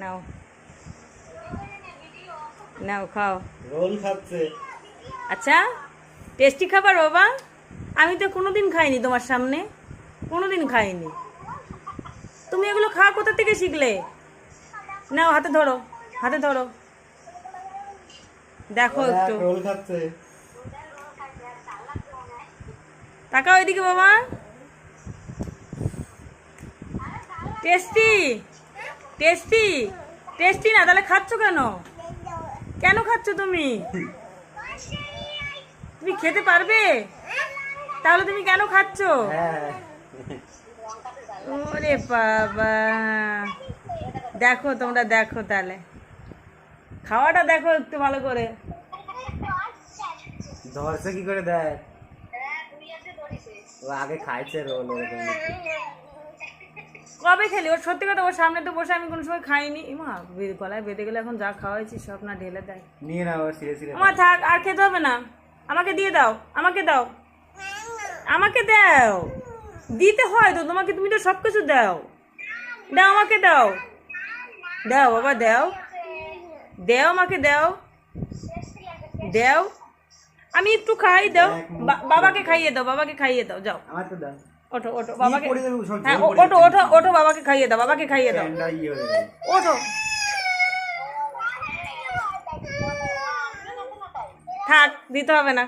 নাও নাও খাও। রোল খাচ্ছে। আচ্ছা টেস্টি খাবার বাবা, আমি তো কোনোদিন খাইনি তোমার সামনে, কোনোদিন খাইনি। তুমি এগুলো খাওয়া কোথা থেকে শিখলে? নাও হাতে ধরো, হাতে ধরো, দেখো একটু রোল খাচ্ছে। তাকাও এদিকে বাবা। টেস্টি টেস্টি টেস্টি না তাহলে খাচ্ছ কেন? কেন খাচ্ছ তুমি? তুমি খেতে পারবে? তাহলে তুমি কেন খাচ্ছ? হ্যাঁ ওরে বাবা, দেখো তোমরা দেখো তাহলে খাওয়াটা দেখো একটু ভালো করে। ধরছে কি করে দেখ, ও আগে খাইছে রোল ওরকম। কবে খেলি? ওর সত্যি কথা, ওর সামনে তো বসে আমি কোনো সময় খাইনি। মা গলায় বেঁধে গেলে এখন যা খাওয়াইছি সব না ঢেলে দেয়। নিয়ে নাও সিরে সিরে। আমার থাক, আর খেতে হবে না, আমাকে দিয়ে দাও, আমাকে দাও, আমাকে দাও। দিতে হয় তো তোমাকে, তুমি তো সব কিছু দাও। দাও আমাকে দাও, দাও বাবা দাও, দাও আমাকে দাও, দাও। আমি একটু খাই, দাও। বাবাকে খাইয়ে দাও, বাবাকে খাইয়ে দাও, যাও। আমার তো দাও। ওঠো ওঠো বাবাকে, করে দেবো সব। হ্যাঁ ওঠো ওঠো ওঠো, বাবাকে খাইয়ে দাও, বাবাকে খাইয়ে দাও, ওঠো। থাক, দিতে হবে না।